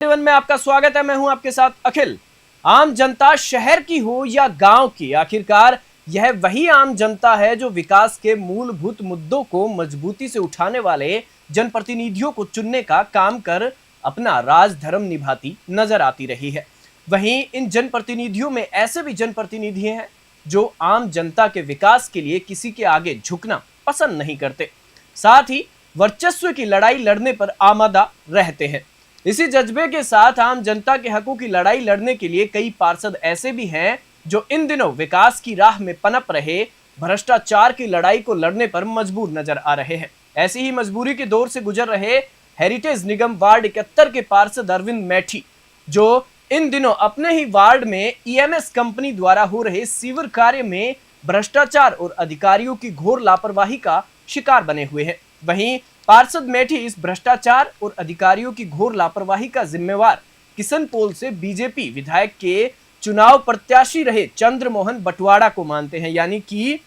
में आपका स्वागत है। मैं हूं आपके साथ अखिल। आम जनता शहर की हो या गांव की, आखिरकार यह वही आम जनता है जो विकास के मूलभूत मुद्दों को मजबूती से उठाने वाले जनप्रतिनिधियों को चुनने का काम कर अपना राजधर्म निभाती नजर आती रही है। वहीं इन जनप्रतिनिधियों में ऐसे भी जनप्रतिनिधि हैं जो आम जनता के विकास के लिए किसी के आगे झुकना पसंद नहीं करते, साथ ही वर्चस्व की लड़ाई लड़ने पर आमादा रहते हैं। इसी जज्बे के साथ आम जनता के हकों की लड़ाई लड़ने के लिए कई पार्षद ऐसे भी हैं जो इन दिनों विकास की राह में पनप रहे भ्रष्टाचार की लड़ाई को लड़ने पर मजबूर नजर आ रहे हैं। ऐसी ही मजबूरी के दौर से गुजर रहे हेरिटेज निगम वार्ड 71 के पार्षद अरविंद मैठी, जो इन दिनों अपने ही वार्ड में ईएमएस कंपनी द्वारा हो रहे सीवर कार्य में भ्रष्टाचार और अधिकारियों की घोर लापरवाही का शिकार बने हुए हैं। वहीं पार्षद मैठी इस भ्रष्टाचार और अधिकारियों की घोर लापरवाही का जिम्मेवार किशनपोल से बीजेपी विधायक के चुनाव प्रत्याशी रहे चंद्रमोहन बटवाड़ा को मानते हैं। यानी कि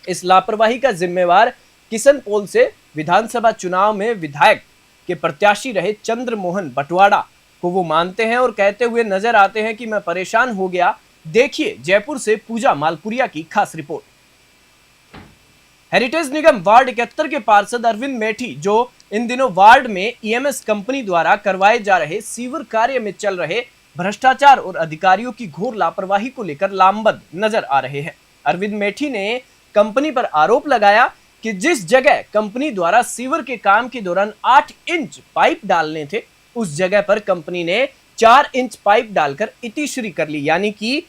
इस लापरवाही का जिम्मेवार किशनपोल से विधानसभा चुनाव में विधायक के प्रत्याशी रहे चंद्रमोहन बटवाड़ा को वो मानते हैं और कहते हुए नजर आते हैं कि मैं परेशान हो गया। देखिए जयपुर से पूजा मालपुरिया की खास रिपोर्ट। हेरिटेज निगम वार्ड 71 के पार्षद अरविंद मैठी, जो इन दिनों वार्ड में ईएमएस कंपनी द्वारा करवाए जा रहे सीवर कार्य में चल रहे भ्रष्टाचार और अधिकारियों की घोर लापरवाही को लेकर लामबंद नजर आ रहे हैं। अरविंद मैठी ने कंपनी पर आरोप लगाया कि जिस जगह कंपनी द्वारा सीवर के काम के दौरान 8 इंच पाइप डालने थे, उस जगह पर कंपनी ने 4 इंच पाइप डालकर इतिश्री कर ली, यानी कि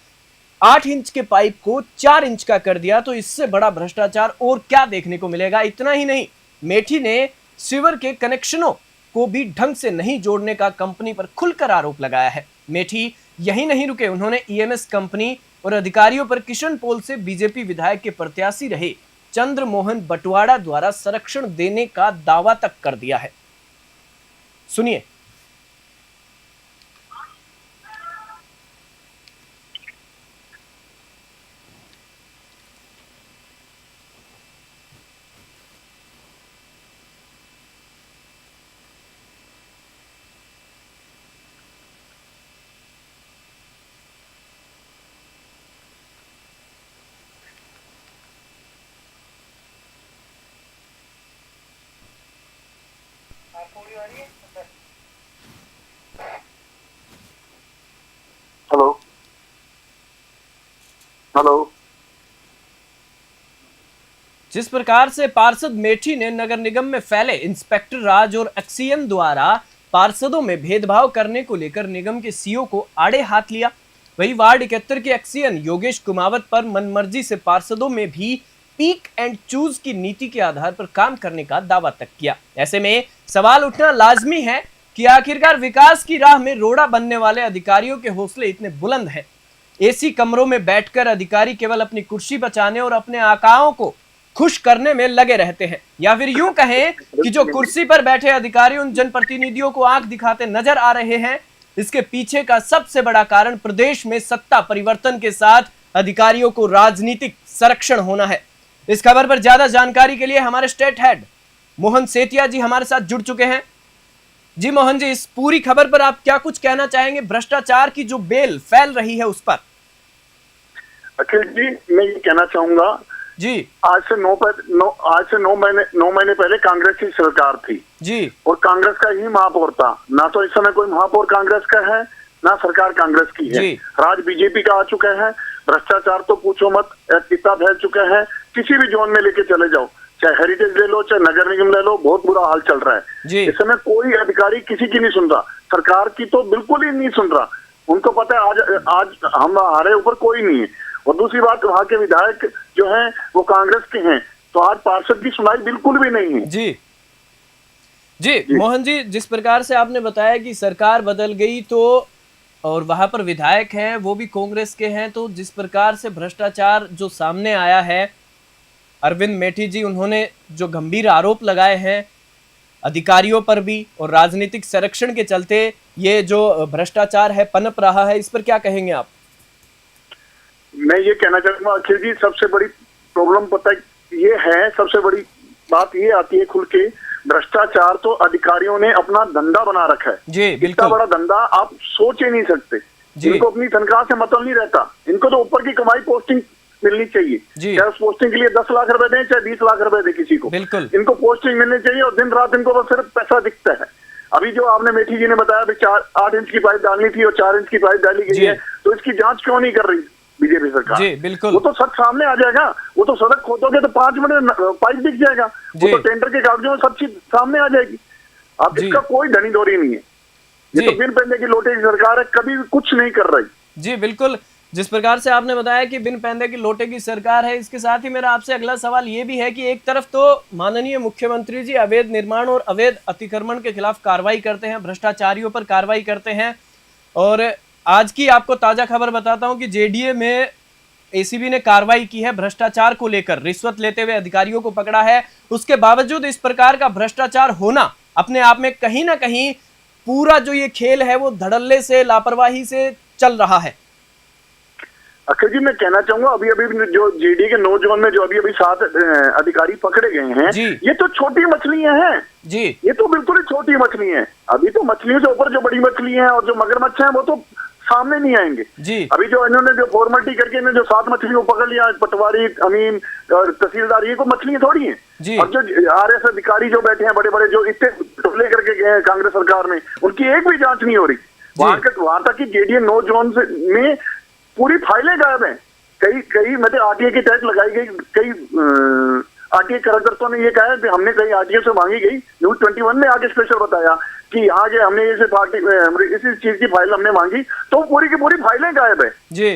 8 इंच के पाइप को 4 इंच का कर दिया। तो इससे बड़ा भ्रष्टाचार और क्या देखने को मिलेगा। इतना ही नहीं, मैठी ने सीवर के कनेक्शनों को भी ढंग से नहीं जोड़ने का कंपनी पर खुलकर आरोप लगाया है। मैठी यही नहीं रुके, उन्होंने ईएमएस कंपनी और अधिकारियों पर किशनपोल से बीजेपी विधायक के प्रत्याशी रहे चंद्रमोहन बटवाड़ा द्वारा संरक्षण देने का दावा तक कर दिया है। सुनिए। Hello hello. जिस प्रकार से पार्षद मैठी ने नगर निगम में फैले इंस्पेक्टर राज और एक्सीएन द्वारा पार्षदों में भेदभाव करने को लेकर निगम के सीईओ को आड़े हाथ लिया, वही वार्ड 71 के एक्सीएन योगेश कुमावत पर मनमर्जी से पार्षदों में भी पीक एंड चूज की नीति के आधार पर काम करने का दावा तक किया। ऐसे में सवाल उठना लाजमी है कि आखिरकार विकास की राह में रोड़ा बनने वाले अधिकारियों के हौसले इतने बुलंद हैं। एसी कमरों में बैठकर अधिकारी केवल अपनी कुर्सी बचाने और अपने आकाओं को खुश करने में लगे रहते हैं, या फिर यूं कहें कि जो कुर्सी पर बैठे अधिकारी उन जनप्रतिनिधियों को आंख दिखाते नजर आ रहे हैं। इसके पीछे का सबसे बड़ा कारण प्रदेश में सत्ता परिवर्तन के साथ अधिकारियों को राजनीतिक संरक्षण होना है। इस खबर पर ज्यादा जानकारी के लिए हमारे स्टेट हेड मोहन सेतिया जी हमारे साथ जुड़ चुके हैं। जी मोहन जी, इस पूरी खबर पर आप क्या कुछ कहना चाहेंगे, भ्रष्टाचार की जो बेल फैल रही है उस पर? अखिल जी, मैं ये कहना चाहूंगा जी, आज से 9 महीने पहले कांग्रेस की सरकार थी जी, और कांग्रेस का ही महापौर था। ना तो इस समय कोई महापौर कांग्रेस का है, ना सरकार कांग्रेस की है। राज बीजेपी का आ चुका है। भ्रष्टाचार तो पूछो मत, इतना फैल चुका है। किसी भी जोन में लेके चले जाओ, चाहे हेरिटेज ले लो, चाहे नगर निगम ले लो, बहुत बुरा हाल चल रहा है। इस समय कोई अधिकारी किसी की नहीं सुन रहा, सरकार की तो बिल्कुल ही नहीं सुन रहा। उनको पता है आज हमारे ऊपर कोई नहीं है। और दूसरी बात, वहां के विधायक जो हैं वो कांग्रेस के हैं, तो आज पार्षद की सुनाई बिल्कुल भी नहीं है। जी जी मोहन जी, जिस प्रकार से आपने बताया कि सरकार बदल गई तो और वहां पर विधायक हैं वो भी कांग्रेस के हैं, तो जिस प्रकार से भ्रष्टाचार जो सामने आया है, अरविंद मैठी जी उन्होंने जो गंभीर आरोप लगाए हैं अधिकारियों पर भी और राजनीतिक संरक्षण के चलते ये जो भ्रष्टाचार है पनप रहा है, इस पर क्या कहेंगे आप? मैं ये कहना चाहूंगा अखिल जी, सबसे बड़ी प्रॉब्लम पता ये है, सबसे बड़ी बात ये आती है खुल के, भ्रष्टाचार तो अधिकारियों ने अपना धंधा बना रखा है जी, इतना बिल्कुल। बड़ा धंधा आप सोच ही नहीं सकते। जी। इनको अपनी तनख्वाह से मतलब नहीं रहता, इनको तो ऊपर की कमाई पोस्टिंग मिलनी चाहिए, जी। चाहे उस पोस्टिंग के लिए 10 लाख रुपए दें चाहे 20 लाख रुपए दे किसी को, बिल्कुल। इनको पोस्टिंग मिलनी चाहिए और दिन रात इनको बस सिर्फ पैसा दिखता है। अभी जो आपने मेठी जी ने बताया 8 इंच की पाइप डालनी थी और 4 इंच की पाइप डाली गई है, तो इसकी जांच क्यों नहीं कर रही बीजेपी सरकार? जी, बिल्कुल। वो तो सब सामने आ जाएगा, वो तो सड़क खोदोगे तो 5 मिनट में पाइप दिख जाएगा, वो तो टेंडर के कागजों में सब चीज सामने आ जाएगी। अब इसका कोई धनी दौरी नहीं है, ये तो बिन पैंदे की लोटे की सरकार है, कभी भी कुछ नहीं कर रही। जी बिल्कुल, जिस प्रकार से आपने बताया कि बिन पैंदे की लोटे की सरकार है, इसके साथ ही मेरा आपसे अगला सवाल ये भी है कि एक तरफ तो माननीय मुख्यमंत्री जी अवैध निर्माण और अवैध अतिक्रमण के खिलाफ कार्रवाई करते हैं, भ्रष्टाचारियों पर कार्रवाई करते हैं, और आज की आपको ताजा खबर बताता हूं कि जेडीए में एसीबी ने कार्रवाई की है भ्रष्टाचार को लेकर, रिश्वत लेते हुए अधिकारियों को पकड़ा है। उसके बावजूद इस प्रकार का भ्रष्टाचार होना अपने आप में कहीं ना कहीं पूरा जो ये खेल है वो धड़ल्ले से, लापरवाही से चल रहा है। अखिल जी मैं कहना चाहूंगा अभी जो जेडी के नौजवान में जो अभी 7 अधिकारी पकड़े गए हैं, ये तो छोटी मछलियां हैं जी, ये तो बिल्कुल ही छोटी मछली हैं। अभी तो मछलियों से ऊपर जो बड़ी मछली हैं और जो मगरमच्छ हैं वो तो सामने नहीं आएंगे जी। अभी जो इन्होंने जो फॉर्मेलिटी करके इन्होंने जो 7 मछलियों को पकड़ लिया, पटवारी, अमीन और तहसीलदार, ये को मछलियां थोड़ी हैं। और जो आरएस अधिकारी जो बैठे हैं बड़े बड़े, जो इतने टोले करके गए हैं कांग्रेस सरकार में, उनकी एक भी जांच नहीं हो रही। वहां तक की जेडीए नौजवान में पूरी फाइलें गायब हैं। कई मतलब आरटीए की टैक्स लगाई गई, कई आरटीए कार्यकर्ताओं ने ये कहा है कि हमने कई आरटीए से मांगी गई, न्यूज 21 में आगे स्पेशल बताया कि यहाँ के हमने इस पार्टी इसी चीज की फाइल हमने मांगी, तो पूरी की पूरी फाइलें गायब है जी।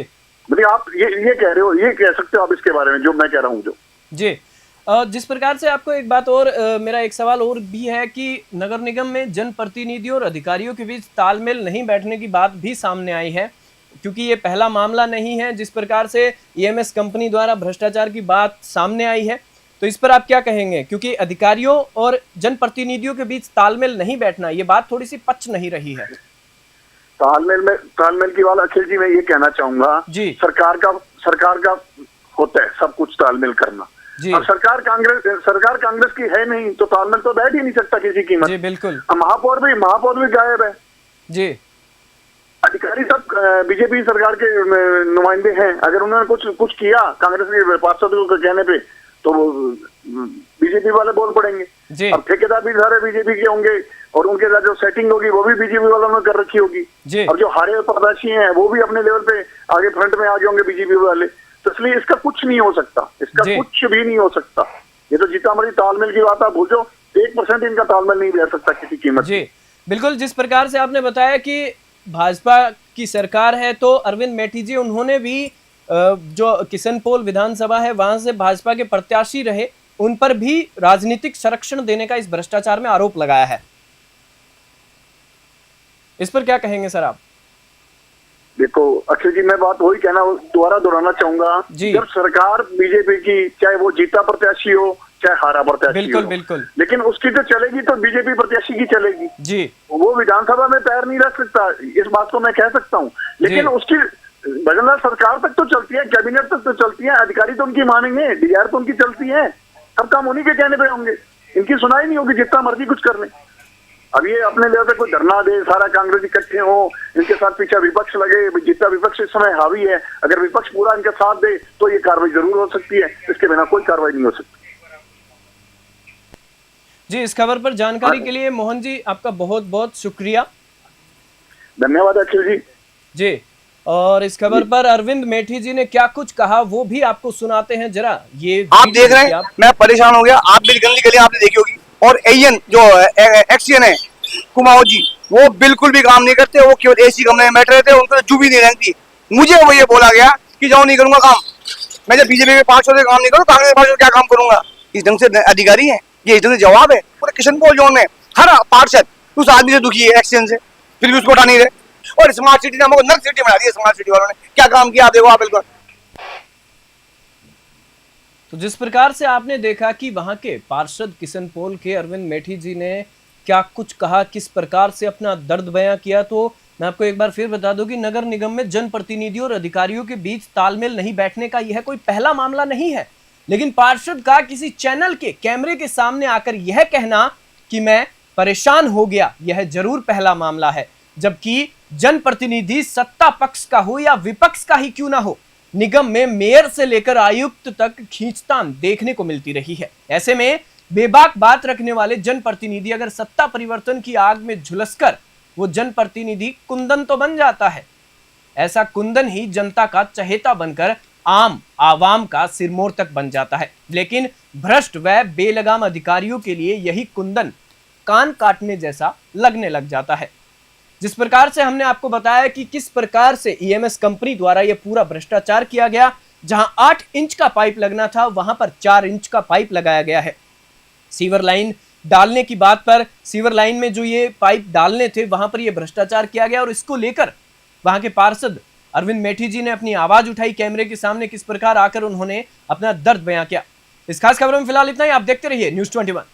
मतलब आप ये कह रहे हो, ये कह सकते हो आप इसके बारे में जो मैं कह रहा हूँ जो जी। जिस प्रकार से आपको एक बात और मेरा एक सवाल और भी है कि नगर निगम में जनप्रतिनिधियों और अधिकारियों के बीच तालमेल नहीं बैठने की बात भी सामने आई है, क्योंकि ये पहला मामला नहीं है जिस प्रकार से ईएमएस कंपनी द्वारा भ्रष्टाचार की बात सामने आई है। तो इस पर आप क्या कहेंगे, क्योंकि अधिकारियों और जनप्रतिनिधियों के बीच तालमेल नहीं बैठना, ये बात थोड़ी सी पच नहीं रही है। तालमेल की बात अखिल जी मैं ये कहना चाहूंगा जी, सरकार का होता है सब कुछ तालमेल करना जी। अब सरकार कांग्रेस की है नहीं तो तालमेल तो बैठ ही नहीं सकता किसी कीमत जी। बिल्कुल। महापौर भी गायब है जी। अधिकारी सब बीजेपी सरकार के नुमाइंदे हैं, अगर उन्होंने कुछ किया कांग्रेस के पार्षदों के कहने पे तो वो बीजेपी वाले बोल पड़ेंगे जी। अब ठेकेदार भी सारे बीजेपी के होंगे और उनके साथ जो सेटिंग होगी वो भी बीजेपी वालों ने कर रखी होगी जी। अब जो हारे हुए प्रत्याशी हैं वो भी अपने लेवल पे आगे फ्रंट में आगे होंगे बीजेपी वाले, तो इसलिए इसका कुछ नहीं हो सकता, इसका कुछ भी नहीं हो सकता। ये तो जीता मरी तालमेल की बात आप भूल जाओ, 1% इनका तालमेल नहीं बैठ सकता किसी कीमत जी। बिल्कुल, जिस प्रकार से आपने बताया कि भाजपा की सरकार है तो अरविंद मेठी जी उन्होंने भी जो किशनपोल विधानसभा है वहां से भाजपा के प्रत्याशी रहे, उन पर भी राजनीतिक संरक्षण देने का इस भ्रष्टाचार में आरोप लगाया है। इस पर क्या कहेंगे सर आप? देखो अक्षय जी मैं बात वही कहना दोबारा दोहराना चाहूंगा, जब सरकार बीजेपी की, चाहे वो जीता प्रत्याशी हो चाहे हारा प्रत्याशी बिल्कुल हो, बिल्कुल, लेकिन उसकी तो चलेगी तो बीजेपी प्रत्याशी की चलेगी जी। वो विधानसभा में पैर नहीं रख सकता, इस बात को मैं कह सकता हूँ, लेकिन उसकी भजनलाल सरकार तक तो चलती है, कैबिनेट तक तो चलती है, अधिकारी तो उनकी मानेंगे, डीआर तो उनकी चलती है, सब काम उन्हीं के कहने पे होंगे, इनकी सुनाई नहीं होगी जितना मर्जी कुछ कर ले। अब ये अपने लेवल पे कोई धरना दे, सारा कांग्रेस इकट्ठे हो, इनके साथ पीछे विपक्ष लगे, जितना विपक्ष इस समय हावी है, अगर विपक्ष पूरा इनके साथ दे तो ये कार्रवाई जरूर हो सकती है, इसके बिना कोई कार्रवाई नहीं हो सकती जी। इस खबर पर जानकारी के लिए मोहन जी आपका बहुत बहुत शुक्रिया, धन्यवाद अखिल जी जी। और इस खबर पर अरविंद मेठी जी ने क्या कुछ कहा वो भी आपको सुनाते हैं, जरा ये आप देख रहे हैं। मैं परेशान हो गया, आप मेरी गली आपने देखी होगी, और एएन जो एक्सीएन है कुमाऊं जी, वो बिल्कुल भी काम नहीं करते, वो केवल एसी कमरे में बैठे रहते, उनको जू भी नहीं रहती। मुझे वो ये बोला गया कि जाओ नहीं करूंगा काम, मैं जब बीजेपी के पार्षद से काम नहीं करूँ कांग्रेस पार्षद क्या काम करूंगा? इस ढंग से अधिकारी है, ये इस ढंग से जवाब है? पूरे किशनपोल जोन में हर पार्षद उस आदमी से दुखी है एक्सीडेंट से, फिर भी उसको हटा नहीं रहे। और स्मार्ट सिटी ने हमको नर्क सिटी बना दी है, स्मार्ट सिटी वालों ने क्या काम किया देखो आप बिल्कुल। तो जिस प्रकार से आपने देखा कि वहां के पार्षद किशनपोल के अरविंद मेठी जी ने क्या कुछ कहा, किस प्रकार से अपना दर्द बयां किया, तो मैं आपको एक बार फिर बता दूं कि नगर निगम में जनप्रतिनिधियों और अधिकारियों के बीच तालमेल नहीं बैठने का यह कोई पहला मामला नहीं है, लेकिन पार्षद का किसी चैनल के कैमरे के सामने आकर यह कहना कि मैं परेशान हो गया, यह जरूर पहला मामला है। जबकि जनप्रतिनिधि सत्ता पक्ष का हो या विपक्ष का ही क्यों ना हो, निगम में मेयर से लेकर आयुक्त तक खींचतान देखने को मिलती रही है। ऐसे में बेबाक बात रखने वाले जनप्रतिनिधि अगर सत्ता परिवर्तन की आग में झुलसकर वो जनप्रतिनिधि कुंदन तो बन जाता है। ऐसा कुंदन ही जनता का चहेता बनकर आम आवाम का सिरमौर तक बन जाता है। लेकिन भ्रष्ट व बेलगाम अधिकारियों के लिए यही कुंदन कान काटने जैसा लगने लग जाता है। जिस प्रकार से हमने आपको बताया कि किस प्रकार से ईएमएस कंपनी द्वारा यह पूरा भ्रष्टाचार किया गया, जहां 8 इंच का पाइप लगना था वहां पर 4 इंच का पाइप लगाया गया है। सीवर लाइन डालने की बात पर, सीवर लाइन में जो ये पाइप डालने थे वहां पर यह भ्रष्टाचार किया गया और इसको लेकर वहां के पार्षद अरविंद मेठी जी ने अपनी आवाज उठाई कैमरे के सामने। किस प्रकार आकर उन्होंने अपना दर्द बयां किया। इस खास खबर में फिलहाल इतना ही। आप देखते रहिए News 21।